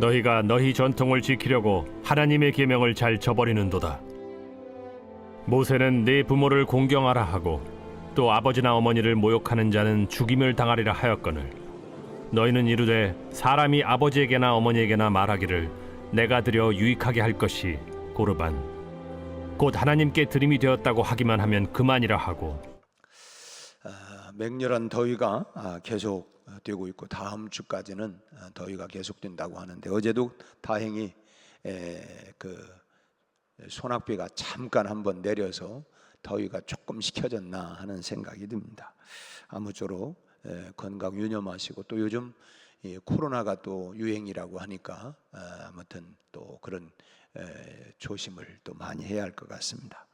너희가 너희 전통을 지키려고 하나님의 계명을 잘 저버리는도다. 모세는 네 부모를 공경하라 하고 또 아버지나 어머니를 모욕하는 자는 죽임을 당하리라 하였거늘 너희는 이르되 사람이 아버지에게나 어머니에게나 말하기를 내가 드려 유익하게 할 것이 고르반 곧 하나님께 드림이 되었다고 하기만 하면 그만이라 하고. 맹렬한 더위가 계속 되고 있고 다음 주까지는 더위가 계속된다고 하는데, 어제도 다행히 그 소낙비가 잠깐 한번 내려서 더위가 조금 식혀졌나 하는 생각이 듭니다. 아무쪼록 건강 유념하시고, 또 요즘 코로나가 또 유행이라고 하니까 아무튼 또 그런 조심을 또 많이 해야 할 것 같습니다.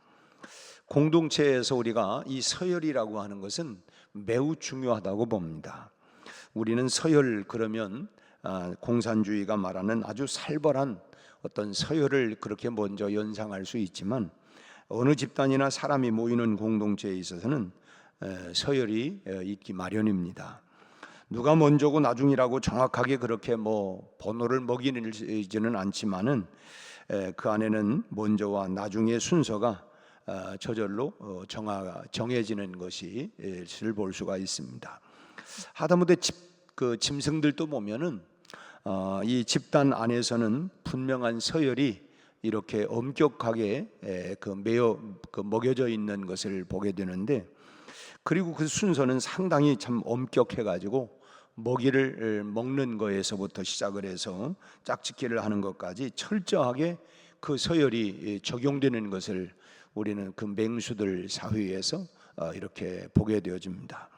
공동체에서 우리가 이 서열이라고 하는 것은 매우 중요하다고 봅니다. 우리는 서열 그러면 공산주의가 말하는 아주 살벌한 어떤 서열을 그렇게 먼저 연상할 수 있지만, 어느 집단이나 사람이 모이는 공동체에 있어서는 서열이 있기 마련입니다. 누가 먼저고 나중이라고 정확하게 그렇게 번호를 먹이지는 않지만은 그 안에는 먼저와 나중의 순서가 저절로 정해지는 것을 볼 수가 있습니다. 하다못해 짐승들도 보면은 이 집단 안에서는 분명한 서열이 이렇게 엄격하게 먹여져 있는 것을 보게 되는데, 그리고 그 순서는 상당히 참 엄격해 가지고 먹이를 먹는 거에서부터 시작을 해서 짝짓기를 하는 것까지 철저하게 그 서열이 적용되는 것을 우리는 그 맹수들 사회에서 이렇게 보게 되어집니다.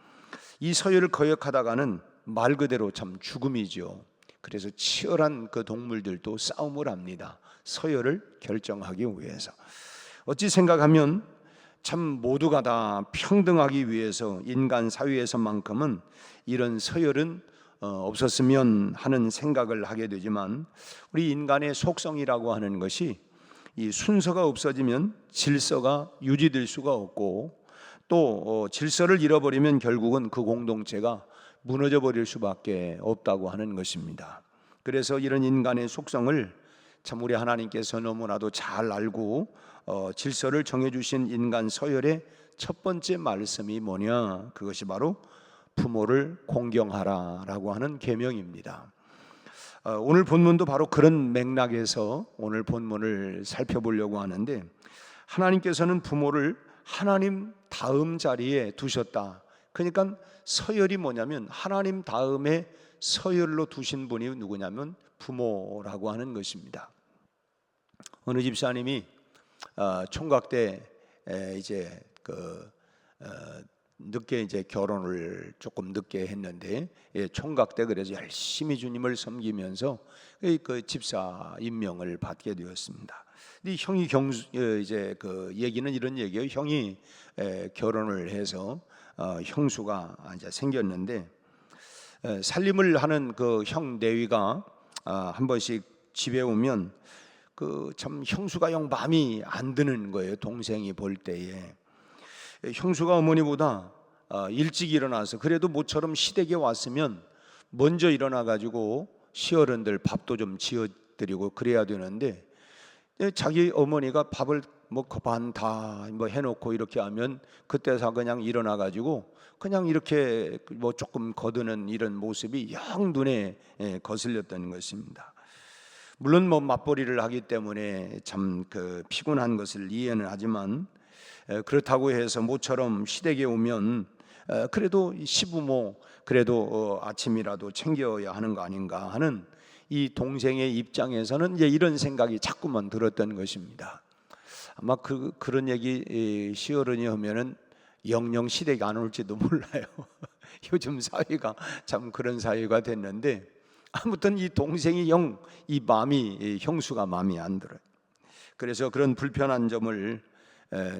이 서열을 거역하다가는 말 그대로 참 죽음이죠. 그래서 치열한 그 동물들도 싸움을 합니다. 서열을 결정하기 위해서. 어찌 생각하면 참 모두가 다 평등하기 위해서 인간 사회에서만큼은 이런 서열은 없었으면 하는 생각을 하게 되지만, 우리 인간의 속성이라고 하는 것이 이 순서가 없어지면 질서가 유지될 수가 없고, 또 질서를 잃어버리면 결국은 그 공동체가 무너져 버릴 수밖에 없다고 하는 것입니다. 그래서 이런 인간의 속성을 참 우리 하나님께서 너무나도 잘 알고 질서를 정해주신 인간 서열의 첫 번째 말씀이 뭐냐? 그것이 바로 부모를 공경하라 라고 하는 계명입니다. 오늘 본문도 바로 그런 맥락에서 오늘 본문을 살펴보려고 하는데, 하나님께서는 부모를 하나님 다음 자리에 두셨다. 그러니까 서열이 뭐냐면 하나님 다음에 서열로 두신 분이 누구냐면 부모라고 하는 것입니다. 어느 집사님이 총각 때 이제 늦게 이제 결혼을 조금 늦게 했는데, 총각 때 그래서 열심히 주님을 섬기면서 그 집사 임명을 받게 되었습니다. 이 형이 이제 그 얘기는 이런 얘기예요. 형이 결혼을 해서 형수가 이제 생겼는데, 살림을 하는 그 형 내위가 한 번씩 집에 오면 그 참 형수가 영 마음이 안 드는 거예요. 동생이 볼 때에 형수가 어머니보다 일찍 일어나서, 그래도 모처럼 시댁에 왔으면 먼저 일어나 가지고 시어른들 밥도 좀 지어드리고 그래야 되는데, 자기 어머니가 밥을 반 다 해놓고 이렇게 하면 그때서 그냥 일어나 가지고 그냥 이렇게 조금 거드는 이런 모습이 영 눈에 거슬렸던 것입니다. 물론 맞벌이를 하기 때문에 참 피곤한 것을 이해는 하지만, 그렇다고 해서 모처럼 시댁에 오면 그래도 시부모 그래도 아침이라도 챙겨야 하는 거 아닌가 하는 이 동생의 입장에서는 이제 이런 생각이 자꾸만 들었던 것입니다. 아마 그런 얘기 시어른이 하면은 영영 시댁에 안 올지도 몰라요. 요즘 사회가 참 그런 사회가 됐는데, 아무튼 이 동생이 이 마음이 형수가 마음이 안 들어요. 그래서 그런 불편한 점을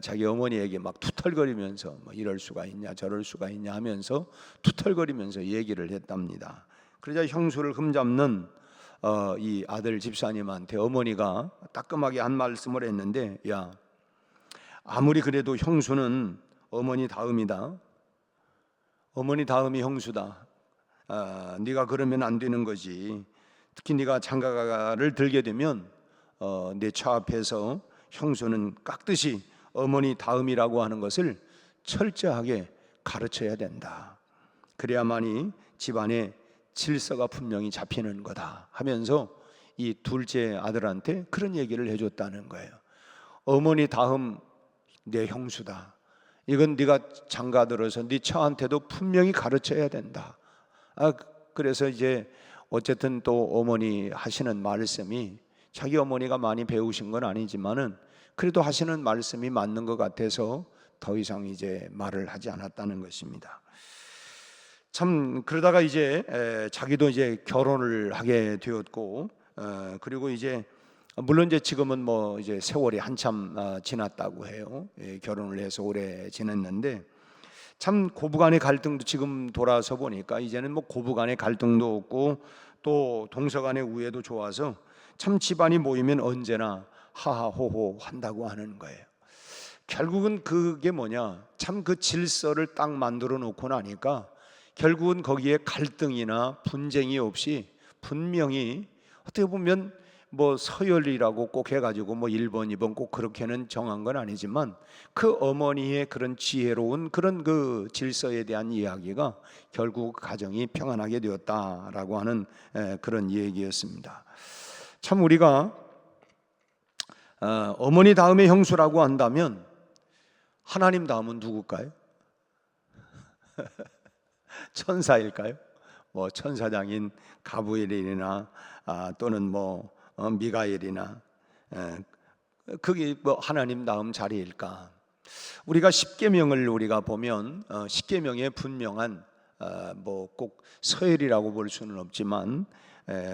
자기 어머니에게 막 투덜거리면서 이럴 수가 있냐 저럴 수가 있냐 하면서 투덜거리면서 얘기를 했답니다. 그러자 형수를 흠잡는 이 아들 집사님한테 어머니가 따끔하게 한 말씀을 했는데, 야, 아무리 그래도 형수는 어머니 다음이다. 어머니 다음이 형수다. 네가 그러면 안 되는 거지. 특히 네가 장가를 들게 되면 내 차 앞에서 형수는 깍듯이 어머니 다음이라고 하는 것을 철저하게 가르쳐야 된다. 그래야만이 집안에 질서가 분명히 잡히는 거다 하면서 이 둘째 아들한테 그런 얘기를 해줬다는 거예요. 어머니 다음 내 형수다. 이건 네가 장가 들어서 네 처한테도 분명히 가르쳐야 된다. 그래서 이제 어쨌든 또 어머니 하시는 말씀이 자기 어머니가 많이 배우신 건 아니지만은 그래도 하시는 말씀이 맞는 것 같아서 더 이상 이제 말을 하지 않았다는 것입니다. 참 그러다가 이제 자기도 이제 결혼을 하게 되었고 그리고 이제 물론 이제 지금은 뭐 이제 세월이 한참 지났다고 해요. 결혼을 해서 오래 지냈는데 참 고부간의 갈등도 지금 돌아서 보니까 이제는 뭐 고부간의 갈등도 없고 또 동서간의 우애도 좋아서 참 집안이 모이면 언제나 하하호호 한다고 하는 거예요. 결국은 그게 뭐냐, 참 그 질서를 딱 만들어 놓고 나니까 결국은 거기에 갈등이나 분쟁이 없이 분명히 어떻게 보면 뭐 서열이라고 꼭 해가지고 뭐 1번, 2번 꼭 그렇게는 정한 건 아니지만 그 어머니의 그런 지혜로운 그런 그 질서에 대한 이야기가 결국 가정이 평안하게 되었다라고 하는 그런 얘기였습니다. 참 우리가 어머니 다음에 형수라고 한다면 하나님 다음은 누굴까요? 천사일까요? 뭐 천사장인 가브리엘이나 또는 뭐 미가엘이나 그게 뭐 하나님 다음 자리일까? 우리가 십계명을 우리가 보면 십계명에 분명한 뭐 꼭 서열이라고 볼 수는 없지만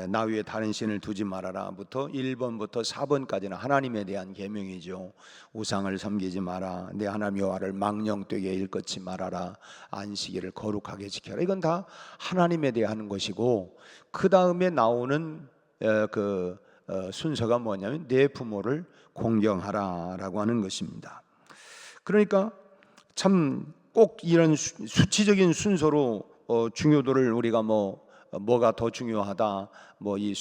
나 위에 다른 신을 두지 말아라부터 1번부터 4번까지는 하나님에 대한 계명이죠. 우상을 섬기지 마라, 내 하나님 여호와를 망령되게 일컫지 말아라, 안식일을 거룩하게 지켜라. 이건 다 하나님에 대한 것이고 그 다음에 나오는 순서가 뭐냐면 내 부모를 공경하라라고 하는 것입니다. 그러니까 참 꼭 이런 수치적인 순서로 중요도를 우리가 뭐가 더 중요하다, 뭐 이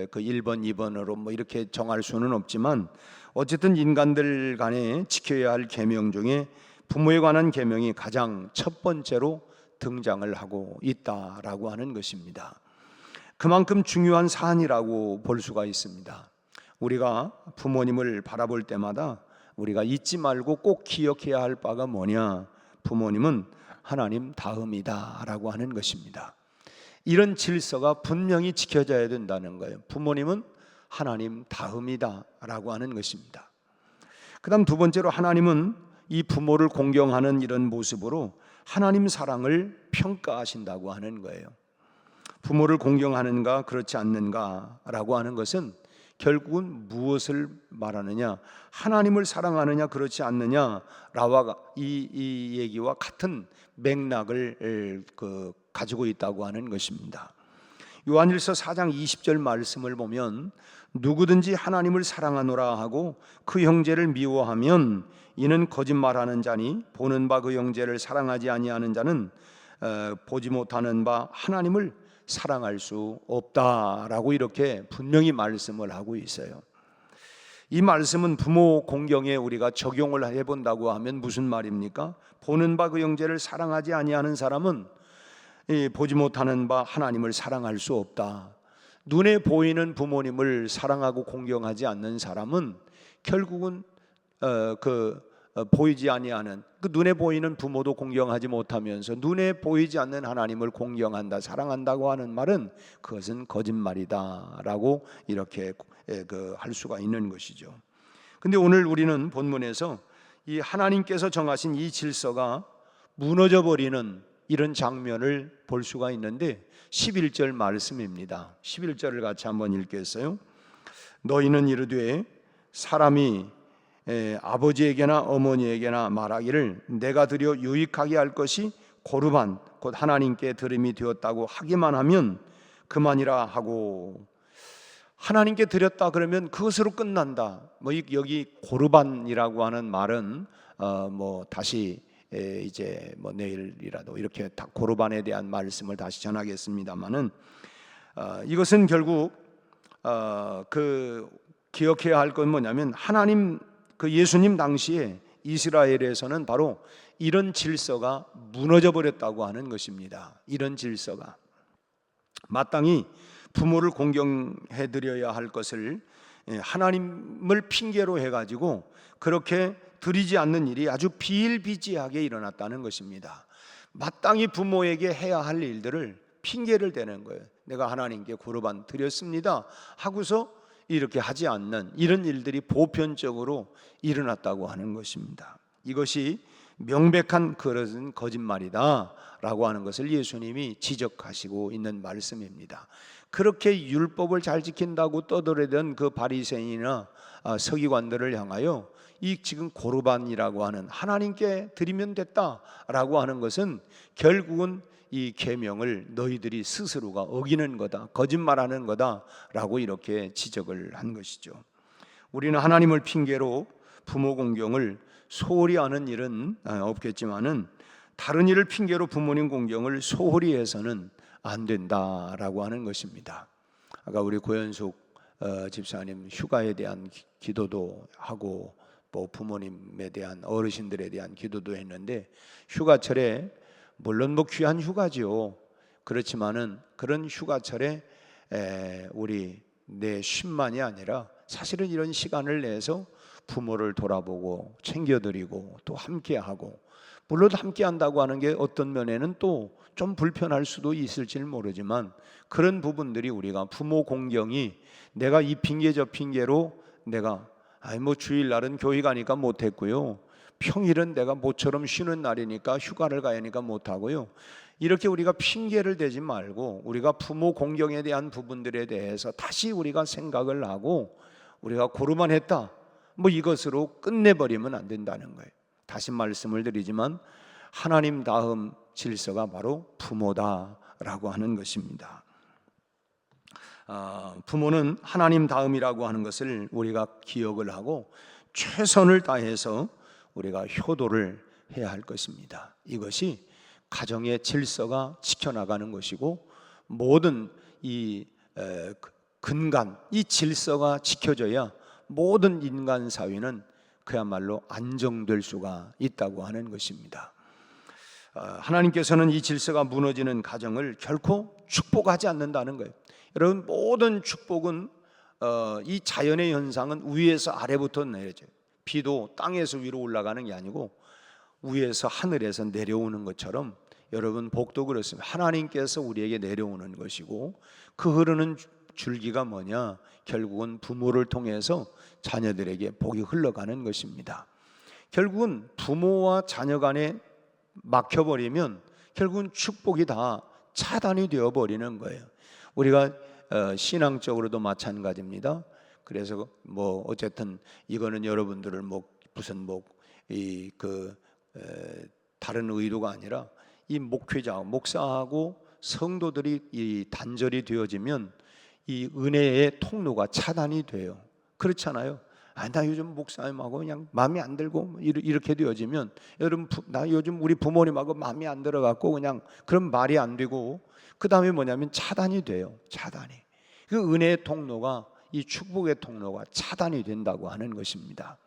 그 1번, 2번으로 뭐 이렇게 정할 수는 없지만 어쨌든 인간들 간에 지켜야 할 계명 중에 부모에 관한 계명이 가장 첫 번째로 등장을 하고 있다라고 하는 것입니다. 그만큼 중요한 사안이라고 볼 수가 있습니다. 우리가 부모님을 바라볼 때마다 우리가 잊지 말고 꼭 기억해야 할 바가 뭐냐, 부모님은 하나님 다음이다라고 하는 것입니다. 이런 질서가 분명히 지켜져야 된다는 거예요. 부모님은 하나님 다음이다라고 하는 것입니다. 그 다음 두 번째로 하나님은 이 부모를 공경하는 이런 모습으로 하나님 사랑을 평가하신다고 하는 거예요. 부모를 공경하는가 그렇지 않는가라고 하는 것은 결국은 무엇을 말하느냐, 하나님을 사랑하느냐 그렇지 않느냐라와 이 얘기와 같은 맥락을 가지고 있다고 하는 것입니다. 요한일서 4장 20절 말씀을 보면 누구든지 하나님을 사랑하노라 하고 그 형제를 미워하면 이는 거짓말하는 자니 보는 바 그 형제를 사랑하지 아니하는 자는 보지 못하는 바 하나님을 사랑할 수 없다라고 이렇게 분명히 말씀을 하고 있어요. 이 말씀은 부모 공경에 우리가 적용을 해본다고 하면 무슨 말입니까? 보는 바 그 형제를 사랑하지 아니하는 사람은 보지 못하는 바 하나님을 사랑할 수 없다. 눈에 보이는 부모님을 사랑하고 공경하지 않는 사람은 결국은 보이지 아니하는 그 눈에 보이는 부모도 공경하지 못하면서 눈에 보이지 않는 하나님을 공경한다, 사랑한다고 하는 말은 그것은 거짓말이다라고 이렇게 할 수가 있는 것이죠. 근데 오늘 우리는 본문에서 이 하나님께서 정하신 이 질서가 무너져 버리는 이런 장면을 볼 수가 있는데 11절 말씀입니다. 11절을 같이 한번 읽겠어요. 너희는 이르되 사람이 아버지에게나 어머니에게나 말하기를 내가 드려 유익하게 할 것이 고르반 곧 하나님께 드림이 되었다고 하기만 하면 그만이라 하고, 하나님께 드렸다 그러면 그것으로 끝난다. 뭐 여기 고르반이라고 하는 말은 뭐 다시 이제 뭐 내일이라도 이렇게 다 고르반에 대한 말씀을 다시 전하겠습니다만은 이것은 결국 그 기억해야 할 건 뭐냐면 하나님 그 예수님 당시에 이스라엘에서는 바로 이런 질서가 무너져 버렸다고 하는 것입니다. 이런 질서가 마땅히 부모를 공경해 드려야 할 것을 하나님을 핑계로 해가지고 그렇게 드리지 않는 일이 아주 비일비재하게 일어났다는 것입니다. 마땅히 부모에게 해야 할 일들을 핑계를 대는 거예요. 내가 하나님께 고르반 드렸습니다 하고서 이렇게 하지 않는 이런 일들이 보편적으로 일어났다고 하는 것입니다. 이것이 명백한 그릇은 거짓말이다 라고 하는 것을 예수님이 지적하시고 있는 말씀입니다. 그렇게 율법을 잘 지킨다고 떠들어대던 그 바리새인이나 서기관들을 향하여 이 지금 고르반이라고 하는 하나님께 드리면 됐다라고 하는 것은 결국은 이 계명을 너희들이 스스로가 어기는 거다, 거짓말하는 거다라고 이렇게 지적을 한 것이죠. 우리는 하나님을 핑계로 부모 공경을 소홀히 하는 일은 없겠지만은 다른 일을 핑계로 부모님 공경을 소홀히 해서는 안 된다라고 하는 것입니다. 아까 우리 고현숙 집사님 휴가에 대한 기도도 하고 뭐 부모님에 대한 어르신들에 대한 기도도 했는데 휴가철에 물론 뭐 귀한 휴가지요. 그렇지만은 그런 휴가철에 우리 내 쉼만이 아니라 사실은 이런 시간을 내서 부모를 돌아보고 챙겨드리고 또 함께하고 물론 함께한다고 하는 게 어떤 면에는 또 좀 불편할 수도 있을지 모르지만 그런 부분들이 우리가 부모 공경이 내가 이 핑계 저 핑계로 내가 뭐 주일날은 교회 가니까 못했고요, 평일은 내가 모처럼 쉬는 날이니까 휴가를 가야 하니까 못하고요, 이렇게 우리가 핑계를 대지 말고 우리가 부모 공경에 대한 부분들에 대해서 다시 우리가 생각을 하고 우리가 고르만 했다 뭐 이것으로 끝내버리면 안 된다는 거예요. 다시 말씀을 드리지만 하나님 다음 질서가 바로 부모다라고 하는 것입니다. 부모는 하나님 다음이라고 하는 것을 우리가 기억을 하고 최선을 다해서 우리가 효도를 해야 할 것입니다. 이것이 가정의 질서가 지켜나가는 것이고 모든 이 근간, 이 질서가 지켜져야 모든 인간 사회는 그야말로 안정될 수가 있다고 하는 것입니다. 하나님께서는 이 질서가 무너지는 가정을 결코 축복하지 않는다는 거예요. 여러분, 모든 축복은 이 자연의 현상은 위에서 아래부터 내려져요. 비도 땅에서 위로 올라가는 게 아니고 위에서 하늘에서 내려오는 것처럼 여러분 복도 그렇습니다. 하나님께서 우리에게 내려오는 것이고 그 흐르는 줄기가 뭐냐? 결국은 부모를 통해서 자녀들에게 복이 흘러가는 것입니다. 결국은 부모와 자녀 간에 막혀버리면 결국은 축복이 다 차단이 되어버리는 거예요. 우리가 신앙적으로도 마찬가지입니다. 그래서 뭐 어쨌든 이거는 여러분들을 뭐 무슨 다른 의도가 아니라 이 목회자, 목사하고 성도들이 이 단절이 되어지면 이 은혜의 통로가 차단이 돼요. 그렇잖아요. 나 요즘 목사님하고 그냥 마음에 안 들고 이렇게 되어지면 여러분 나 요즘 우리 부모님하고 마음에 안 들어갖고 그냥 그런 말이 안 되고 그 다음에 뭐냐면 차단이 돼요. 차단이. 그 은혜의 통로가 이 축복의 통로가 차단이 된다고 하는 것입니다.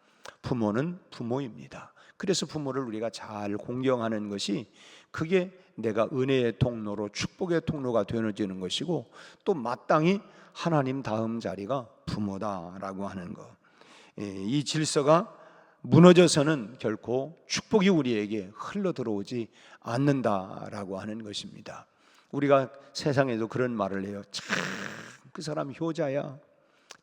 부모는 부모입니다. 그래서 부모를 우리가 잘 공경하는 것이 그게 내가 은혜의 통로로 축복의 통로가 되어지는 것이고 또 마땅히 하나님 다음 자리가 부모다라고 하는 것. 이 질서가 무너져서는 결코 축복이 우리에게 흘러 들어오지 않는다라고 하는 것입니다. 우리가 세상에도 그런 말을 해요. 참 그 사람 효자야,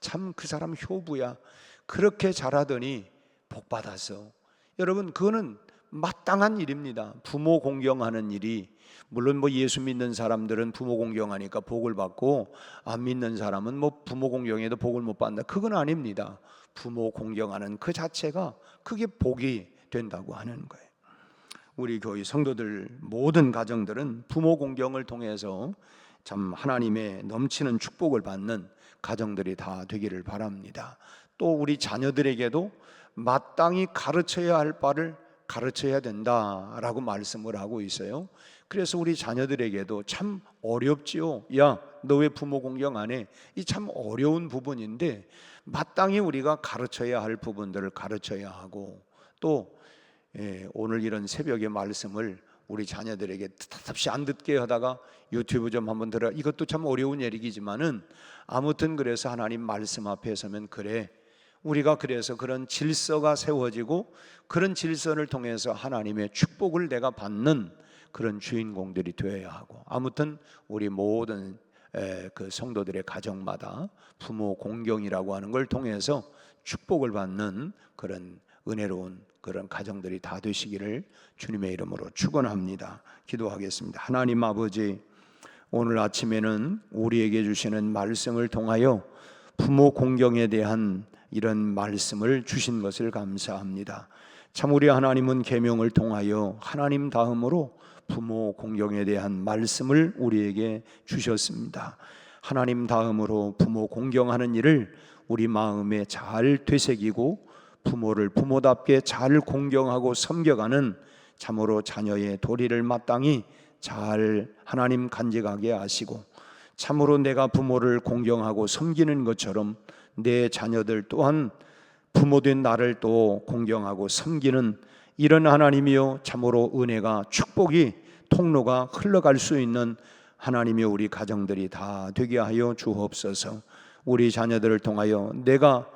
참 그 사람 효부야, 그렇게 잘하더니 복 받았어. 여러분, 그거는 마땅한 일입니다. 부모 공경하는 일이. 물론 뭐 예수 믿는 사람들은 부모 공경하니까 복을 받고 안 믿는 사람은 뭐 부모 공경에도 복을 못 받는다. 그건 아닙니다. 부모 공경하는 그 자체가 그게 복이 된다고 하는 거예요. 우리 교회 성도들 모든 가정들은 부모 공경을 통해서 참 하나님의 넘치는 축복을 받는 가정들이 다 되기를 바랍니다. 또 우리 자녀들에게도 마땅히 가르쳐야 할 바를 가르쳐야 된다라고 말씀을 하고 있어요. 그래서 우리 자녀들에게도 참 어렵지요. 야, 너 왜 부모 공경 안 해? 이 참 어려운 부분인데 마땅히 우리가 가르쳐야 할 부분들을 가르쳐야 하고 또 오늘 이런 새벽의 말씀을 우리 자녀들에게 뜻없이 안 듣게 하다가 유튜브 좀 한번 들어. 이것도 참 어려운 얘기지만은 아무튼 그래서 하나님 말씀 앞에 서면 그래 우리가 그래서 그런 질서가 세워지고 그런 질서를 통해서 하나님의 축복을 내가 받는 그런 주인공들이 되어야 하고, 아무튼 우리 모든 그 성도들의 가정마다 부모 공경이라고 하는 걸 통해서 축복을 받는 그런 은혜로운 그런 가정들이 다 되시기를 주님의 이름으로 축원합니다. 기도하겠습니다. 하나님 아버지, 오늘 아침에는 우리에게 주시는 말씀을 통하여 부모 공경에 대한 이런 말씀을 주신 것을 감사합니다. 참 우리 하나님은 계명을 통하여 하나님 다음으로 부모 공경에 대한 말씀을 우리에게 주셨습니다. 하나님 다음으로 부모 공경하는 일을 우리 마음에 잘 되새기고 부모를 부모답게 잘 공경하고 섬겨가는 참으로 자녀의 도리를 마땅히 잘 하나님 간직하게 하시고, 참으로 내가 부모를 공경하고 섬기는 것처럼 내 자녀들 또한 부모된 나를 또 공경하고 섬기는 이런 하나님이요 참으로 은혜가 축복이 통로가 흘러갈 수 있는 하나님이 우리 가정들이 다 되게 하여 주옵소서. 우리 자녀들을 통하여 내가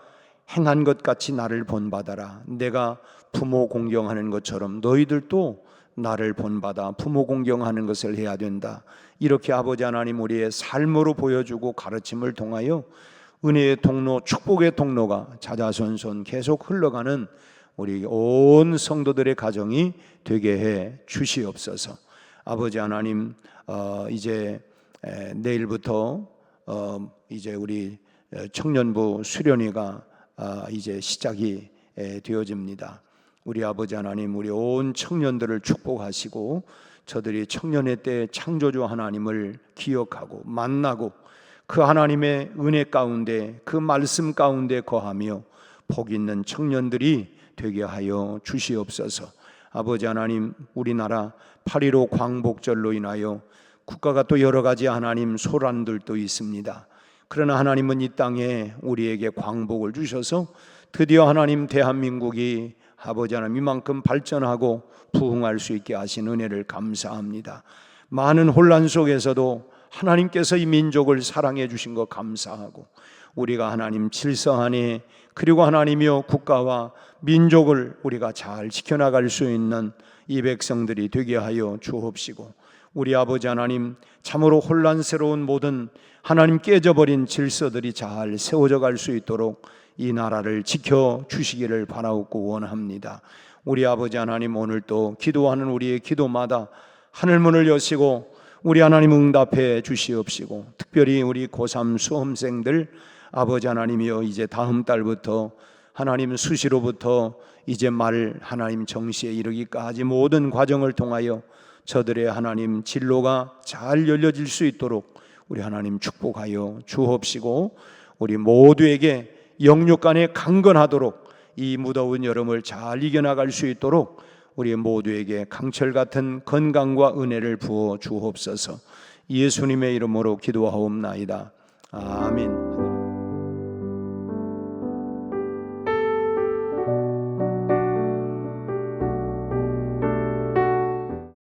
행한 것 같이 나를 본받아라. 내가 부모 공경하는 것처럼 너희들도 나를 본받아 부모 공경하는 것을 해야 된다. 이렇게 아버지 하나님 우리의 삶으로 보여주고 가르침을 통하여 은혜의 통로, 축복의 통로가 자자손손 계속 흘러가는 우리 온 성도들의 가정이 되게 해 주시옵소서. 아버지 하나님, 이제 내일부터 이제 우리 청년부 수련회가 이제 시작이 되어집니다. 우리 아버지 하나님, 우리 온 청년들을 축복하시고 저들이 청년회 때 창조주 하나님을 기억하고 만나고 그 하나님의 은혜 가운데 그 말씀 가운데 거하며 복 있는 청년들이 되게 하여 주시옵소서. 아버지 하나님, 우리나라 8.15 광복절로 인하여 국가가 또 여러 가지 하나님 소란들도 있습니다. 그러나 하나님은 이 땅에 우리에게 광복을 주셔서 드디어 하나님 대한민국이 아버지 하나님 이만큼 발전하고 부흥할 수 있게 하신 은혜를 감사합니다. 많은 혼란 속에서도 하나님께서 이 민족을 사랑해 주신 것 감사하고, 우리가 하나님 질서 안에 그리고 하나님이여 국가와 민족을 우리가 잘 지켜나갈 수 있는 이 백성들이 되게 하여 주옵시고, 우리 아버지 하나님 참으로 혼란스러운 모든 하나님 깨져버린 질서들이 잘 세워져 갈 수 있도록 이 나라를 지켜 주시기를 바라옵고 원합니다. 우리 아버지 하나님, 오늘 또 기도하는 우리의 기도마다 하늘문을 여시고 우리 하나님 응답해 주시옵시고, 특별히 우리 고3 수험생들 아버지 하나님이여 이제 다음 달부터 하나님 수시로부터 이제 말 하나님 정시에 이르기까지 모든 과정을 통하여 저들의 하나님 진로가 잘 열려질 수 있도록 우리 하나님 축복하여 주옵시고, 우리 모두에게 영육간에 강건하도록 이 무더운 여름을 잘 이겨나갈 수 있도록 우리 모두에게 강철 같은 건강과 은혜를 부어 주옵소서. 예수님의 이름으로 기도하옵나이다. 아멘.